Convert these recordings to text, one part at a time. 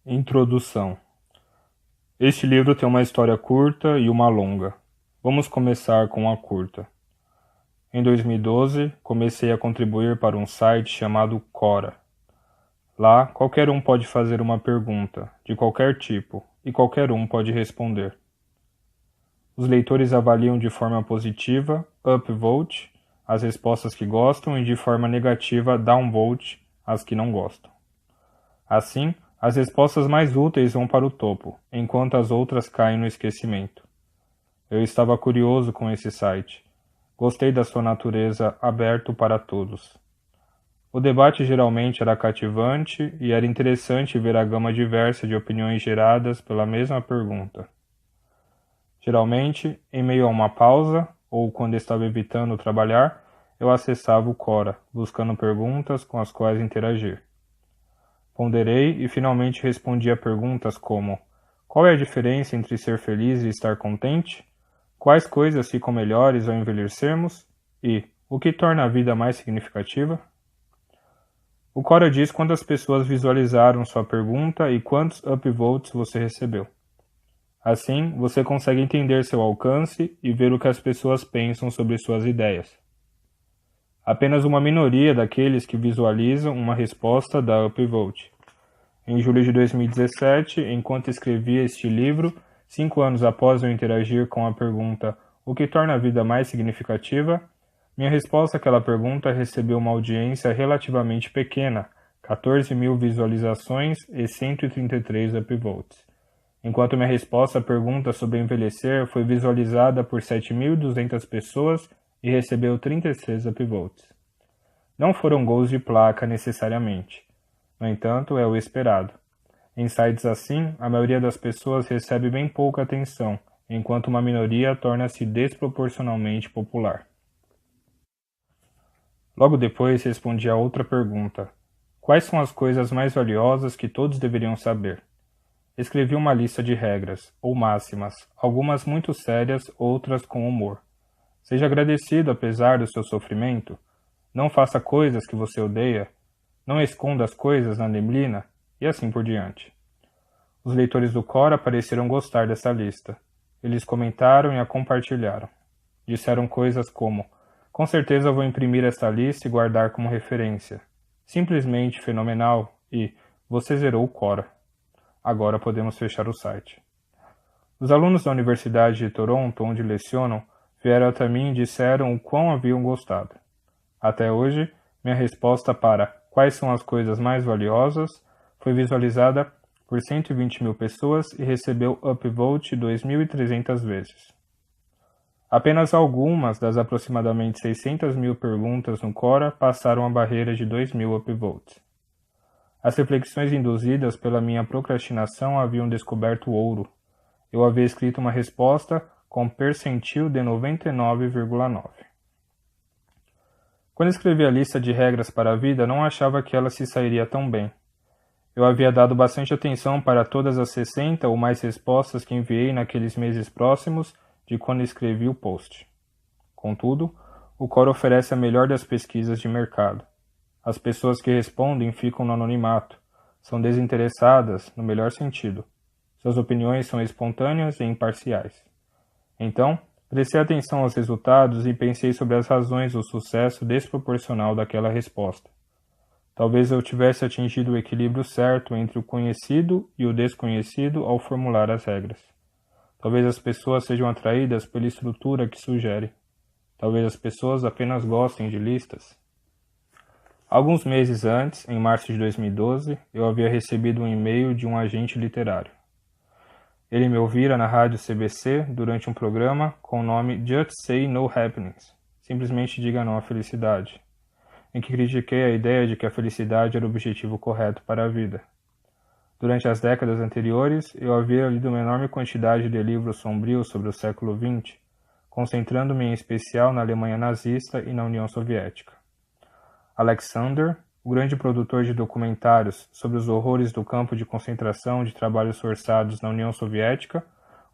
Introdução. Este livro tem uma história curta e uma longa. Vamos começar com a curta. Em 2012, comecei a contribuir para um site chamado Quora. Lá, qualquer um pode fazer uma pergunta, de qualquer tipo, e qualquer um pode responder. Os leitores avaliam de forma positiva, upvote, as respostas que gostam e de forma negativa, downvote, as que não gostam. Assim, as respostas mais úteis vão para o topo, enquanto as outras caem no esquecimento. Eu estava curioso com esse site. Gostei da sua natureza aberto para todos. O debate geralmente era cativante e era interessante ver a gama diversa de opiniões geradas pela mesma pergunta. Geralmente, em meio a uma pausa, ou quando estava evitando trabalhar, eu acessava o Quora, buscando perguntas com as quais interagir. Ponderei e finalmente respondi a perguntas como: qual é a diferença entre ser feliz e estar contente? Quais coisas ficam melhores ao envelhecermos? E o que torna a vida mais significativa? O Quora diz quantas pessoas visualizaram sua pergunta e quantos upvotes você recebeu. Assim, você consegue entender seu alcance e ver o que as pessoas pensam sobre suas ideias. Apenas uma minoria daqueles que visualizam uma resposta dá upvote. Em julho de 2017, enquanto escrevia este livro, 5 anos após eu interagir com a pergunta "O que torna a vida mais significativa?", minha resposta àquela pergunta recebeu uma audiência relativamente pequena, 14 mil visualizações e 133 upvotes, enquanto minha resposta à pergunta sobre envelhecer foi visualizada por 7.200 pessoas e recebeu 36 upvotes. Não foram gols de placa necessariamente. No entanto, é o esperado. Em sites assim, a maioria das pessoas recebe bem pouca atenção, enquanto uma minoria torna-se desproporcionalmente popular. Logo depois respondi a outra pergunta: quais são as coisas mais valiosas que todos deveriam saber? Escrevi uma lista de regras, ou máximas, algumas muito sérias, outras com humor. Seja agradecido apesar do seu sofrimento. Não faça coisas que você odeia. Não esconda as coisas na neblina, e assim por diante. Os leitores do Quora pareceram gostar dessa lista. Eles comentaram e a compartilharam. Disseram coisas como: com certeza vou imprimir esta lista e guardar como referência. Simplesmente fenomenal e você zerou o Quora. Agora podemos fechar o site. Os alunos da Universidade de Toronto, onde lecionam, vieram até mim e disseram o quão haviam gostado. Até hoje, minha resposta para quais são as coisas mais valiosas foi visualizada por 120 mil pessoas e recebeu upvote 2.300 vezes. Apenas algumas das aproximadamente 600 mil perguntas no Quora passaram a barreira de 2.000 upvotes. As reflexões induzidas pela minha procrastinação haviam descoberto ouro. Eu havia escrito uma resposta com percentil de 99,9. Quando escrevi a lista de regras para a vida, não achava que ela se sairia tão bem. Eu havia dado bastante atenção para todas as 60 ou mais respostas que enviei naqueles meses próximos de quando escrevi o post. Contudo, o Quora oferece a melhor das pesquisas de mercado. As pessoas que respondem ficam no anonimato, são desinteressadas no melhor sentido. Suas opiniões são espontâneas e imparciais. Então, prestei atenção aos resultados e pensei sobre as razões do sucesso desproporcional daquela resposta. Talvez eu tivesse atingido o equilíbrio certo entre o conhecido e o desconhecido ao formular as regras. Talvez as pessoas sejam atraídas pela estrutura que sugere. Talvez as pessoas apenas gostem de listas. Alguns meses antes, em março de 2012, eu havia recebido um e-mail de um agente literário. Ele me ouvira na rádio CBC durante um programa com o nome Just Say No Happenings, simplesmente diga não à felicidade, em que critiquei a ideia de que a felicidade era o objetivo correto para a vida. Durante as décadas anteriores, eu havia lido uma enorme quantidade de livros sombrios sobre o século XX, concentrando-me em especial na Alemanha nazista e na União Soviética. Alexander, o grande produtor de documentários sobre os horrores do campo de concentração de trabalhos forçados na União Soviética,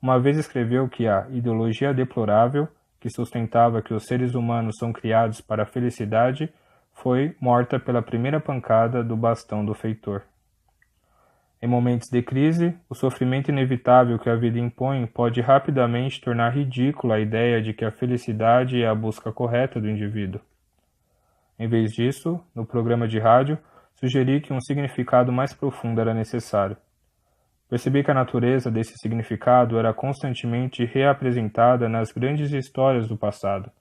uma vez escreveu que a ideologia deplorável, que sustentava que os seres humanos são criados para a felicidade, foi morta pela primeira pancada do bastão do feitor. Em momentos de crise, o sofrimento inevitável que a vida impõe pode rapidamente tornar ridícula a ideia de que a felicidade é a busca correta do indivíduo. Em vez disso, no programa de rádio, sugeri que um significado mais profundo era necessário. Percebi que a natureza desse significado era constantemente reapresentada nas grandes histórias do passado,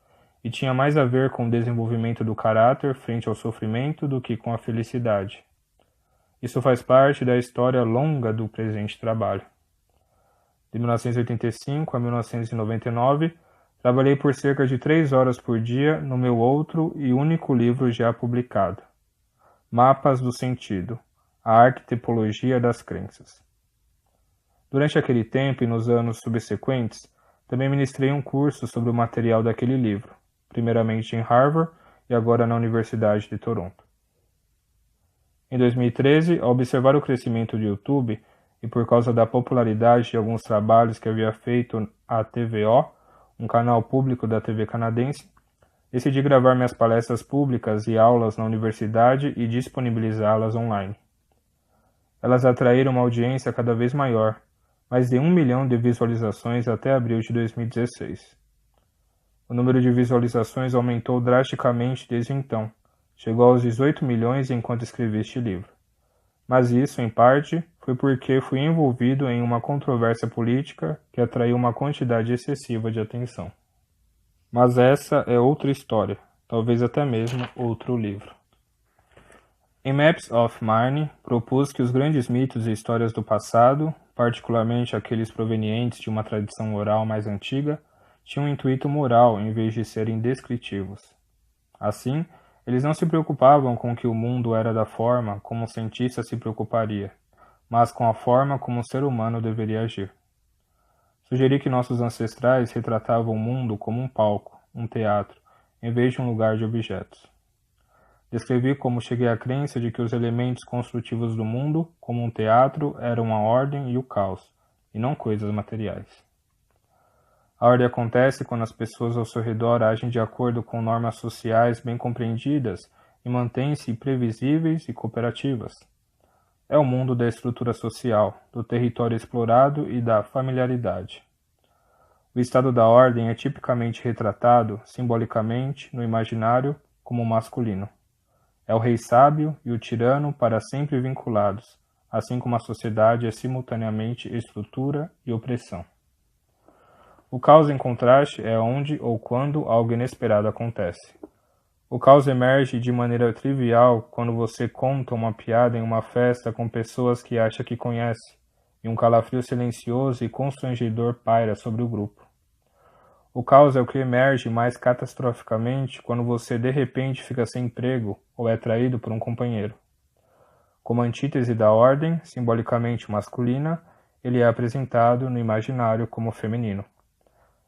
e tinha mais a ver com o desenvolvimento do caráter frente ao sofrimento do que com a felicidade. Isso faz parte da história longa do presente trabalho. De 1985 a 1999, trabalhei por cerca de 3 horas por dia no meu outro e único livro já publicado, Mapas do Sentido, a Arquetipologia das Crenças. Durante aquele tempo e nos anos subsequentes, também ministrei um curso sobre o material daquele livro, primeiramente em Harvard e agora na Universidade de Toronto. Em 2013, ao observar o crescimento do YouTube e por causa da popularidade de alguns trabalhos que havia feito a TVO, um canal público da TV canadense, decidi gravar minhas palestras públicas e aulas na universidade e disponibilizá-las online. Elas atraíram uma audiência cada vez maior, mais de 1 milhão de visualizações até abril de 2016. O número de visualizações aumentou drasticamente desde então, chegou aos 18 milhões enquanto escrevi este livro. Mas isso, em parte, foi porque fui envolvido em uma controvérsia política que atraiu uma quantidade excessiva de atenção. Mas essa é outra história, talvez até mesmo outro livro. Em Maps of Meaning, propus que os grandes mitos e histórias do passado, particularmente aqueles provenientes de uma tradição oral mais antiga, tinham um intuito moral em vez de serem descritivos. Assim, eles não se preocupavam com que o mundo era da forma como um cientista se preocuparia, mas com a forma como um ser humano deveria agir. Sugeri que nossos ancestrais retratavam o mundo como um palco, um teatro, em vez de um lugar de objetos. Descrevi como cheguei à crença de que os elementos construtivos do mundo, como um teatro, eram a ordem e o caos, e não coisas materiais. A ordem acontece quando as pessoas ao seu redor agem de acordo com normas sociais bem compreendidas e mantêm-se previsíveis e cooperativas. É o mundo da estrutura social, do território explorado e da familiaridade. O estado da ordem é tipicamente retratado, simbolicamente, no imaginário, como masculino. É o rei sábio e o tirano para sempre vinculados, assim como a sociedade é simultaneamente estrutura e opressão. O caos, em contraste, é onde ou quando algo inesperado acontece. O caos emerge de maneira trivial quando você conta uma piada em uma festa com pessoas que acha que conhece, e um calafrio silencioso e constrangedor paira sobre o grupo. O caos é o que emerge mais catastroficamente quando você de repente fica sem emprego ou é traído por um companheiro. Como antítese da ordem, simbolicamente masculina, ele é apresentado no imaginário como feminino.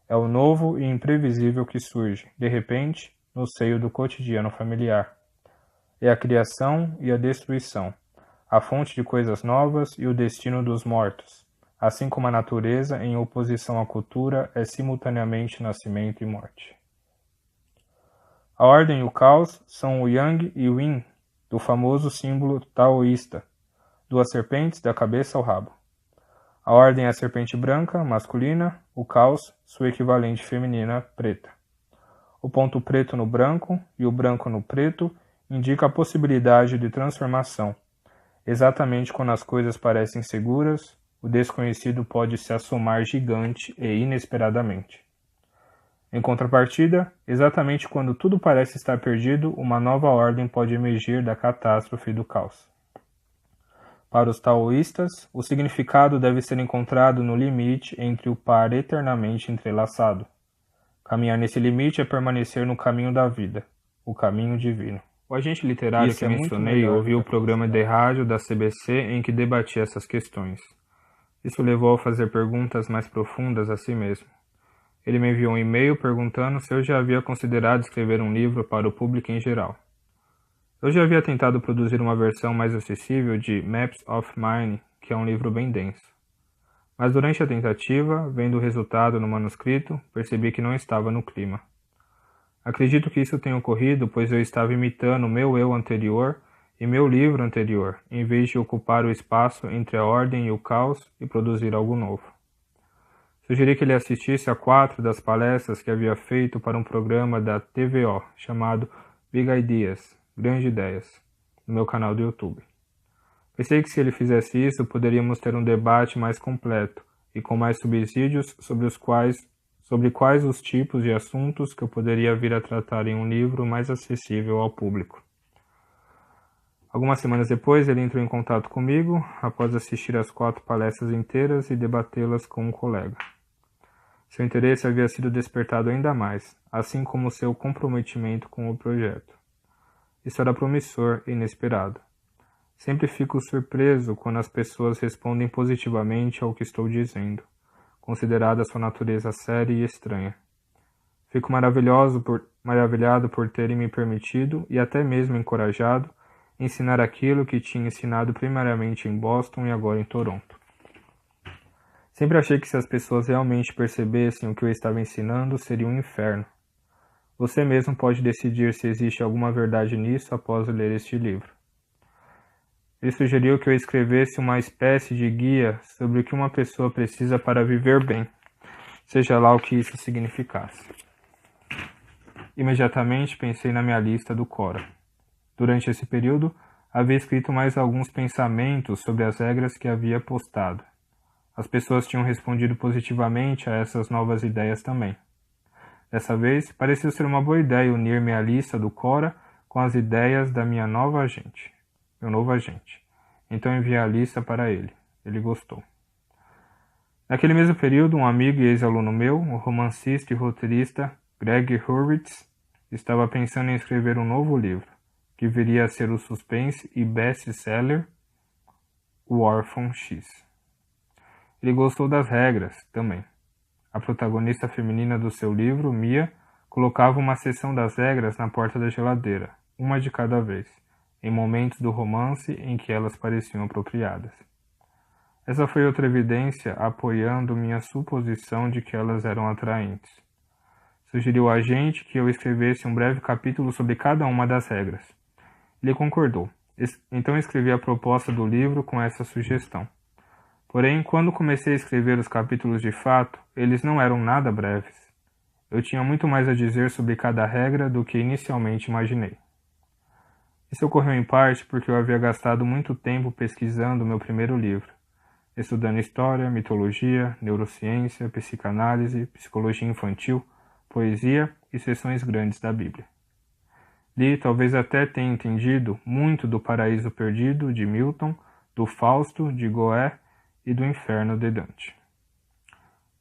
É o novo e imprevisível que surge, de repente, no seio do cotidiano familiar. É a criação e a destruição, a fonte de coisas novas e o destino dos mortos, assim como a natureza em oposição à cultura é simultaneamente nascimento e morte. A ordem e o caos são o Yang e o Yin, do famoso símbolo taoísta, duas serpentes da cabeça ao rabo. A ordem é a serpente branca, masculina, o caos, sua equivalente feminina, preta. O ponto preto no branco e o branco no preto indica a possibilidade de transformação. Exatamente quando as coisas parecem seguras, o desconhecido pode se assomar gigante e inesperadamente. Em contrapartida, exatamente quando tudo parece estar perdido, uma nova ordem pode emergir da catástrofe e do caos. Para os taoístas, o significado deve ser encontrado no limite entre o par eternamente entrelaçado. Caminhar nesse limite é permanecer no caminho da vida, o caminho divino. O agente literário que mencionei ouviu o programa de rádio da CBC em que debatia essas questões. Isso levou a fazer perguntas mais profundas a si mesmo. Ele me enviou um e-mail perguntando se eu já havia considerado escrever um livro para o público em geral. Eu já havia tentado produzir uma versão mais acessível de Maps of Meaning, que é um livro bem denso. Mas durante a tentativa, vendo o resultado no manuscrito, percebi que não estava no clima. Acredito que isso tenha ocorrido pois eu estava imitando o meu eu anterior e meu livro anterior, em vez de ocupar o espaço entre a ordem e o caos e produzir algo novo. Sugeri que ele assistisse a 4 das palestras que havia feito para um programa da TVO chamado Big Ideas, Grandes Ideias, no meu canal do YouTube. Pensei que se ele fizesse isso, poderíamos ter um debate mais completo e com mais subsídios sobre quais os tipos de assuntos que eu poderia vir a tratar em um livro mais acessível ao público. Algumas semanas depois, ele entrou em contato comigo, após assistir às 4 palestras inteiras e debatê-las com um colega. Seu interesse havia sido despertado ainda mais, assim como seu comprometimento com o projeto. Isso era promissor e inesperado. Sempre fico surpreso quando as pessoas respondem positivamente ao que estou dizendo, considerada sua natureza séria e estranha. Fico maravilhado por terem me permitido, e até mesmo encorajado, ensinar aquilo que tinha ensinado primariamente em Boston e agora em Toronto. Sempre achei que se as pessoas realmente percebessem o que eu estava ensinando, seria um inferno. Você mesmo pode decidir se existe alguma verdade nisso após ler este livro. Ele sugeriu que eu escrevesse uma espécie de guia sobre o que uma pessoa precisa para viver bem, seja lá o que isso significasse. Imediatamente pensei na minha lista do Quora. Durante esse período, havia escrito mais alguns pensamentos sobre as regras que havia postado. As pessoas tinham respondido positivamente a essas novas ideias também. Dessa vez, pareceu ser uma boa ideia unir minha lista do Quora com as ideias da minha nova agente. Meu novo agente. Então enviei a lista para ele. Ele gostou. Naquele mesmo período, um amigo e ex-aluno meu, o romancista e roteirista Greg Hurwitz, estava pensando em escrever um novo livro, que viria a ser o suspense e best-seller O Órfão X. Ele gostou das regras também. A protagonista feminina do seu livro, Mia, colocava uma seção das regras na porta da geladeira, uma de cada vez, em momentos do romance em que elas pareciam apropriadas. Essa foi outra evidência apoiando minha suposição de que elas eram atraentes. Sugeriu a gente que eu escrevesse um breve capítulo sobre cada uma das regras. Ele concordou. Então escrevi a proposta do livro com essa sugestão. Porém, quando comecei a escrever os capítulos de fato, eles não eram nada breves. Eu tinha muito mais a dizer sobre cada regra do que inicialmente imaginei. Isso ocorreu em parte porque eu havia gastado muito tempo pesquisando meu primeiro livro, estudando história, mitologia, neurociência, psicanálise, psicologia infantil, poesia e seções grandes da Bíblia. Li, talvez até tenha entendido, muito do Paraíso Perdido, de Milton, do Fausto, de Goethe e do Inferno, de Dante.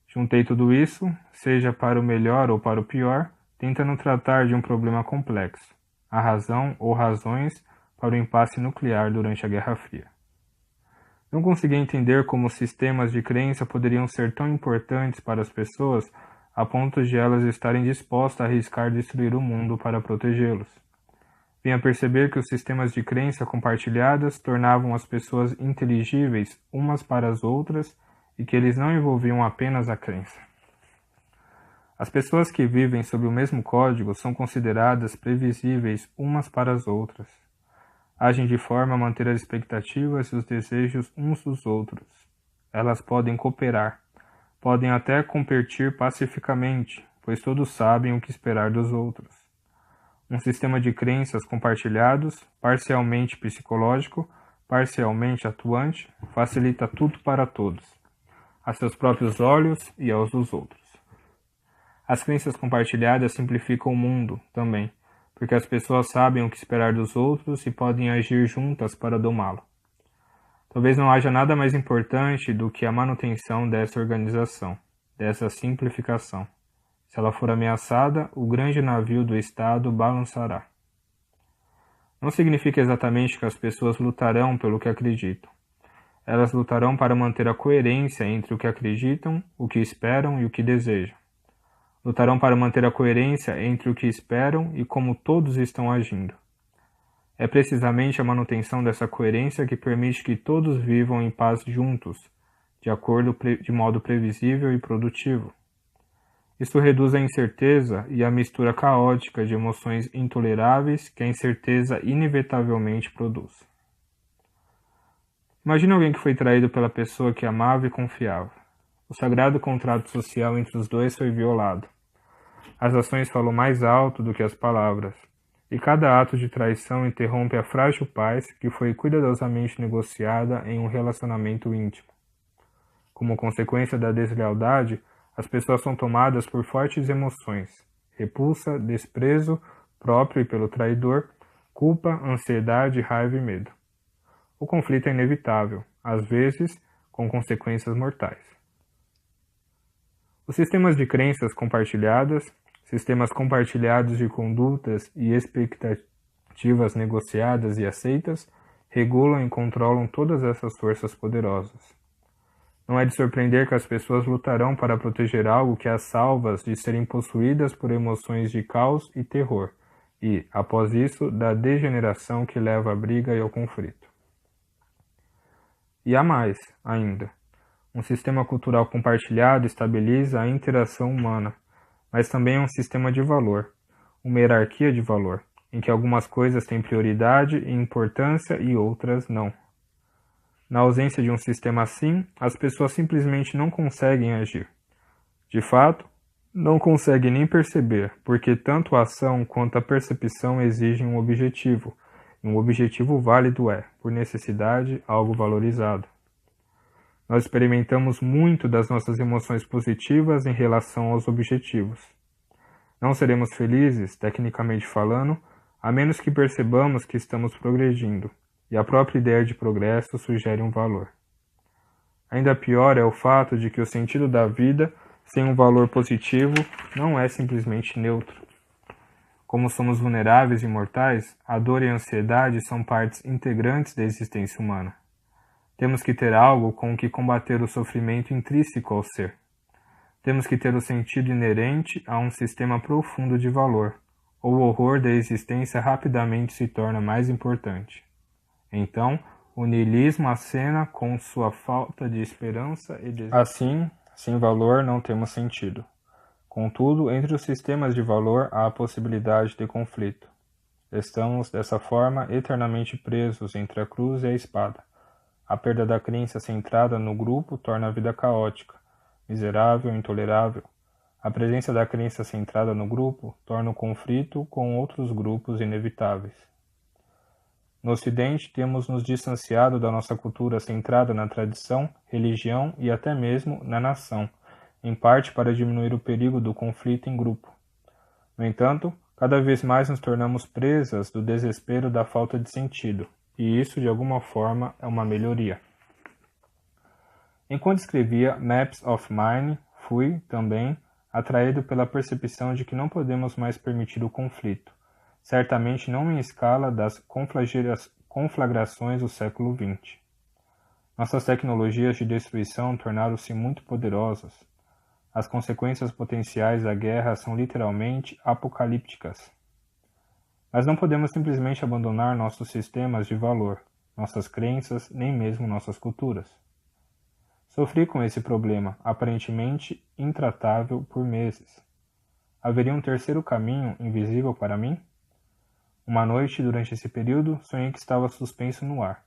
Juntei tudo isso, seja para o melhor ou para o pior, tentando tratar de um problema complexo, a razão ou razões para o impasse nuclear durante a Guerra Fria. Não conseguia entender como sistemas de crença poderiam ser tão importantes para as pessoas a ponto de elas estarem dispostas a arriscar destruir o mundo para protegê-los. Vim a perceber que os sistemas de crença compartilhadas tornavam as pessoas inteligíveis umas para as outras e que eles não envolviam apenas a crença. As pessoas que vivem sob o mesmo código são consideradas previsíveis umas para as outras. Agem de forma a manter as expectativas e os desejos uns dos outros. Elas podem cooperar, podem até competir pacificamente, pois todos sabem o que esperar dos outros. Um sistema de crenças compartilhados, parcialmente psicológico, parcialmente atuante, facilita tudo para todos, a seus próprios olhos e aos dos outros. As crenças compartilhadas simplificam o mundo também, porque as pessoas sabem o que esperar dos outros e podem agir juntas para domá-lo. Talvez não haja nada mais importante do que a manutenção dessa organização, dessa simplificação. Se ela for ameaçada, o grande navio do Estado balançará. Não significa exatamente que as pessoas lutarão pelo que acreditam. Elas lutarão para manter a coerência entre o que acreditam, o que esperam e o que desejam. Lutarão para manter a coerência entre o que esperam e como todos estão agindo. É precisamente a manutenção dessa coerência que permite que todos vivam em paz juntos, de modo previsível e produtivo. Isso reduz a incerteza e a mistura caótica de emoções intoleráveis que a incerteza inevitavelmente produz. Imagine alguém que foi traído pela pessoa que amava e confiava. O sagrado contrato social entre os dois foi violado. As ações falam mais alto do que as palavras, e cada ato de traição interrompe a frágil paz que foi cuidadosamente negociada em um relacionamento íntimo. Como consequência da deslealdade, as pessoas são tomadas por fortes emoções: repulsa, desprezo próprio e pelo traidor, culpa, ansiedade, raiva e medo. O conflito é inevitável, às vezes com consequências mortais. Os sistemas de crenças compartilhadas, sistemas compartilhados de condutas e expectativas negociadas e aceitas, regulam e controlam todas essas forças poderosas. Não é de surpreender que as pessoas lutarão para proteger algo que as salva de serem possuídas por emoções de caos e terror, e, após isso, da degeneração que leva à briga e ao conflito. E há mais, ainda. Um sistema cultural compartilhado estabiliza a interação humana, mas também é um sistema de valor, uma hierarquia de valor, em que algumas coisas têm prioridade e importância e outras não. Na ausência de um sistema assim, as pessoas simplesmente não conseguem agir. De fato, não conseguem nem perceber, porque tanto a ação quanto a percepção exigem um objetivo, e um objetivo válido é, por necessidade, algo valorizado. Nós experimentamos muito das nossas emoções positivas em relação aos objetivos. Não seremos felizes, tecnicamente falando, a menos que percebamos que estamos progredindo, e a própria ideia de progresso sugere um valor. Ainda pior é o fato de que o sentido da vida, sem um valor positivo, não é simplesmente neutro. Como somos vulneráveis e mortais, a dor e a ansiedade são partes integrantes da existência humana. Temos que ter algo com o que combater o sofrimento intrínseco ao ser. Temos que ter o sentido inerente a um sistema profundo de valor, ou o horror da existência rapidamente se torna mais importante. Então, o niilismo acena com sua falta de esperança e desejo. Assim, sem valor não temos sentido. Contudo, entre os sistemas de valor há a possibilidade de conflito. Estamos, dessa forma, eternamente presos entre a cruz e a espada. A perda da crença centrada no grupo torna a vida caótica, miserável e intolerável. A presença da crença centrada no grupo torna o conflito com outros grupos inevitáveis. No Ocidente, temos nos distanciado da nossa cultura centrada na tradição, religião e até mesmo na nação, em parte para diminuir o perigo do conflito em grupo. No entanto, cada vez mais nos tornamos presas do desespero da falta de sentido, e isso, de alguma forma, é uma melhoria. Enquanto escrevia Maps of Mind, fui, também, atraído pela percepção de que não podemos mais permitir o conflito, certamente não em escala das conflagrações do século XX. Nossas tecnologias de destruição tornaram-se muito poderosas. As consequências potenciais da guerra são literalmente apocalípticas. Mas não podemos simplesmente abandonar nossos sistemas de valor, nossas crenças, nem mesmo nossas culturas. Sofri com esse problema, aparentemente intratável, por meses. Haveria um terceiro caminho invisível para mim? Uma noite, durante esse período, sonhei que estava suspenso no ar,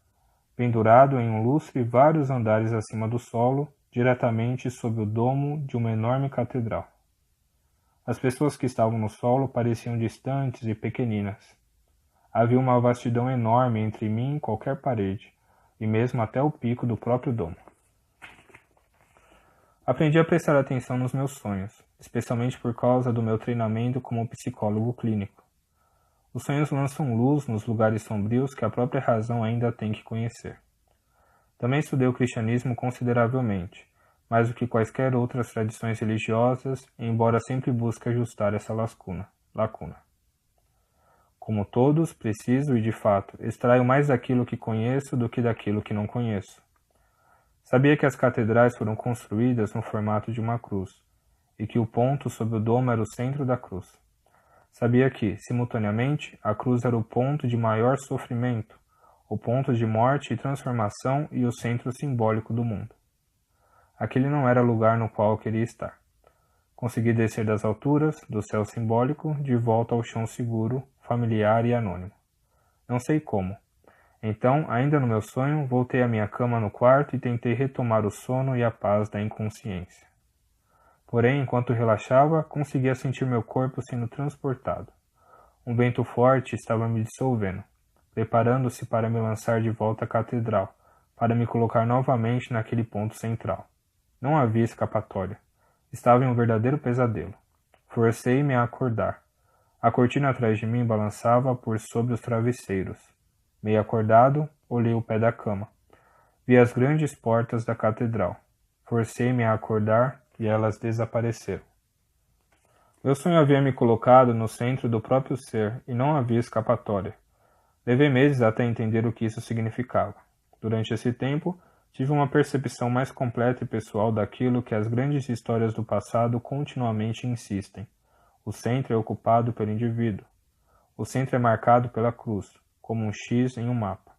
pendurado em um lustre vários andares acima do solo, diretamente sob o domo de uma enorme catedral. As pessoas que estavam no solo pareciam distantes e pequeninas. Havia uma vastidão enorme entre mim e qualquer parede, e mesmo até o pico do próprio domo. Aprendi a prestar atenção nos meus sonhos, especialmente por causa do meu treinamento como psicólogo clínico. Os sonhos lançam luz nos lugares sombrios que a própria razão ainda tem que conhecer. Também estudei o cristianismo consideravelmente, mais do que quaisquer outras tradições religiosas, embora sempre busque ajustar essa lacuna. Como todos, preciso e, de fato, extraio mais daquilo que conheço do que daquilo que não conheço. Sabia que as catedrais foram construídas no formato de uma cruz, e que o ponto sob o domo era o centro da cruz. Sabia que, simultaneamente, a cruz era o ponto de maior sofrimento, o ponto de morte e transformação e o centro simbólico do mundo. Aquele não era o lugar no qual eu queria estar. Consegui descer das alturas, do céu simbólico, de volta ao chão seguro, familiar e anônimo. Não sei como. Então, ainda no meu sonho, voltei à minha cama no quarto e tentei retomar o sono e a paz da inconsciência. Porém, enquanto relaxava, conseguia sentir meu corpo sendo transportado. Um vento forte estava me dissolvendo, preparando-se para me lançar de volta à catedral, para me colocar novamente naquele ponto central. Não havia escapatória. Estava em um verdadeiro pesadelo. Forcei-me a acordar. A cortina atrás de mim balançava por sobre os travesseiros. Meio acordado, olhei o pé da cama. Vi as grandes portas da catedral. Forcei-me a acordar e elas desapareceram. Meu sonho havia me colocado no centro do próprio ser e não havia escapatória. Levei meses até entender o que isso significava. Durante esse tempo, tive uma percepção mais completa e pessoal daquilo que as grandes histórias do passado continuamente insistem. O centro é ocupado pelo indivíduo. O centro é marcado pela cruz, como um X em um mapa.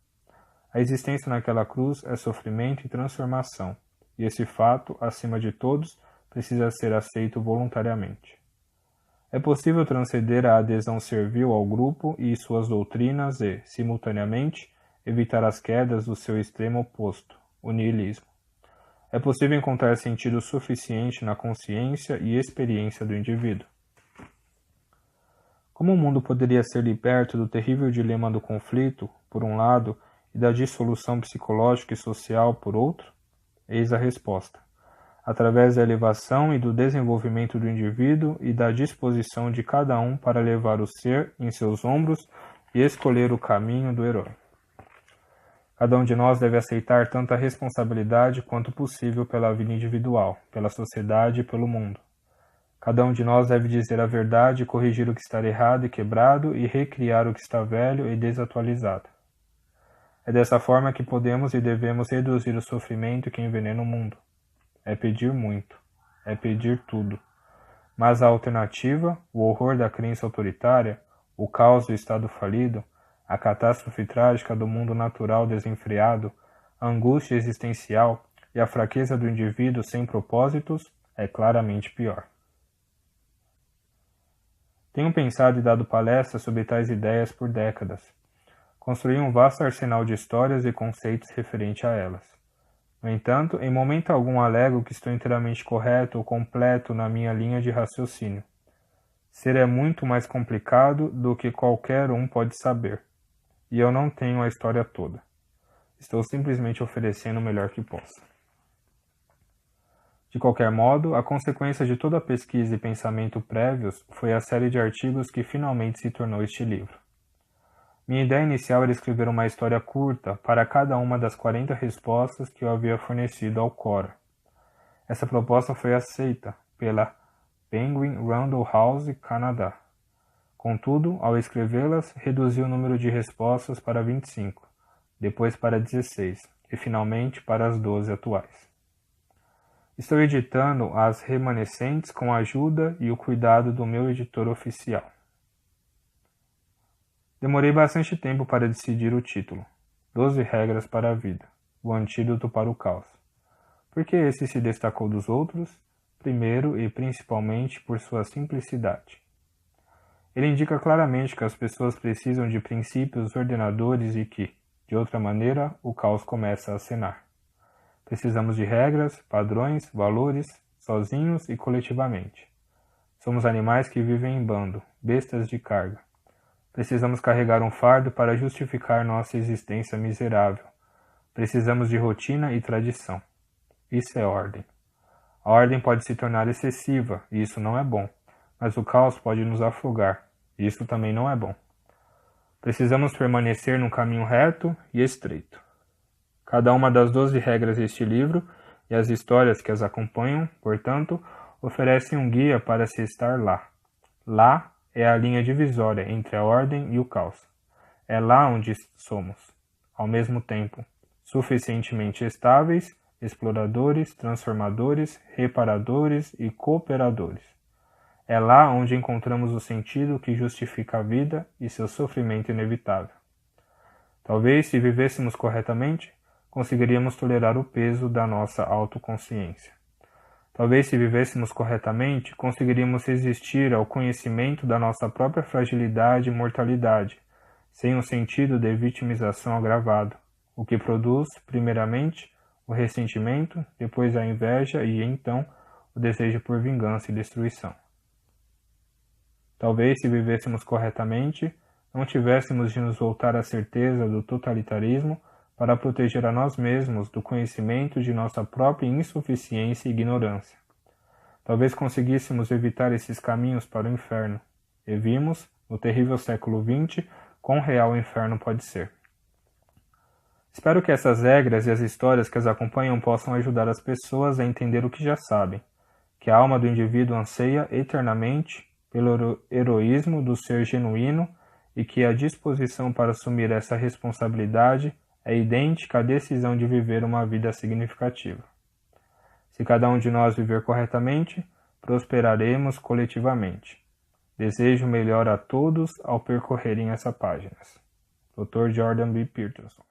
A existência naquela cruz é sofrimento e transformação, e esse fato, acima de todos, precisa ser aceito voluntariamente. É possível transcender a adesão servil ao grupo e suas doutrinas e, simultaneamente, evitar as quedas do seu extremo oposto, o niilismo. É possível encontrar sentido suficiente na consciência e experiência do indivíduo. Como o mundo poderia ser liberto do terrível dilema do conflito, por um lado, e da dissolução psicológica e social, por outro? Eis a resposta. Através da elevação e do desenvolvimento do indivíduo e da disposição de cada um para levar o ser em seus ombros e escolher o caminho do herói. Cada um de nós deve aceitar tanta responsabilidade quanto possível pela vida individual, pela sociedade e pelo mundo. Cada um de nós deve dizer a verdade, corrigir o que está errado e quebrado e recriar o que está velho e desatualizado. É dessa forma que podemos e devemos reduzir o sofrimento que envenena o mundo. É pedir muito, é pedir tudo. Mas a alternativa, o horror da crença autoritária, o caos do estado falido, a catástrofe trágica do mundo natural desenfreado, a angústia existencial e a fraqueza do indivíduo sem propósitos é claramente pior. Tenho pensado e dado palestras sobre tais ideias por décadas. Construí um vasto arsenal de histórias e conceitos referente a elas. No entanto, em momento algum alego que estou inteiramente correto ou completo na minha linha de raciocínio. Ser é muito mais complicado do que qualquer um pode saber, e eu não tenho a história toda. Estou simplesmente oferecendo o melhor que posso. De qualquer modo, a consequência de toda a pesquisa e pensamento prévios foi a série de artigos que finalmente se tornou este livro. Minha ideia inicial era escrever uma história curta para cada uma das 40 respostas que eu havia fornecido ao Quora. Essa proposta foi aceita pela Penguin Random House, Canadá. Contudo, ao escrevê-las, reduzi o número de respostas para 25, depois para 16 e finalmente para as 12 atuais. Estou editando as remanescentes com a ajuda e o cuidado do meu editor oficial. Demorei bastante tempo para decidir o título. 12 regras para a vida. O antídoto para o caos. Por que esse se destacou dos outros? Primeiro e principalmente por sua simplicidade. Ele indica claramente que as pessoas precisam de princípios ordenadores e que, de outra maneira, o caos começa a acenar. Precisamos de regras, padrões, valores, sozinhos e coletivamente. Somos animais que vivem em bando, bestas de carga. Precisamos carregar um fardo para justificar nossa existência miserável. Precisamos de rotina e tradição. Isso é ordem. A ordem pode se tornar excessiva, e isso não é bom, mas o caos pode nos afogar, e isso também não é bom. Precisamos permanecer num caminho reto e estreito. Cada uma das 12 regras deste livro e as histórias que as acompanham, portanto, oferecem um guia para se estar lá. Lá é a linha divisória entre a ordem e o caos. É lá onde somos, ao mesmo tempo, suficientemente estáveis, exploradores, transformadores, reparadores e cooperadores. É lá onde encontramos o sentido que justifica a vida e seu sofrimento inevitável. Talvez, se vivêssemos corretamente, conseguiríamos tolerar o peso da nossa autoconsciência. Talvez se vivêssemos corretamente, conseguiríamos resistir ao conhecimento da nossa própria fragilidade e mortalidade, sem um sentido de vitimização agravado, o que produz, primeiramente, o ressentimento, depois a inveja e, então, o desejo por vingança e destruição. Talvez, se vivêssemos corretamente, não tivéssemos de nos voltar à certeza do totalitarismo para proteger a nós mesmos do conhecimento de nossa própria insuficiência e ignorância. Talvez conseguíssemos evitar esses caminhos para o inferno, e vimos, no terrível século XX, quão real o inferno pode ser. Espero que essas regras e as histórias que as acompanham possam ajudar as pessoas a entender o que já sabem, que a alma do indivíduo anseia eternamente pelo heroísmo do ser genuíno e que a disposição para assumir essa responsabilidade é idêntica à decisão de viver uma vida significativa. Se cada um de nós viver corretamente, prosperaremos coletivamente. Desejo melhor a todos ao percorrerem essa página. Dr. Jordan B. Peterson.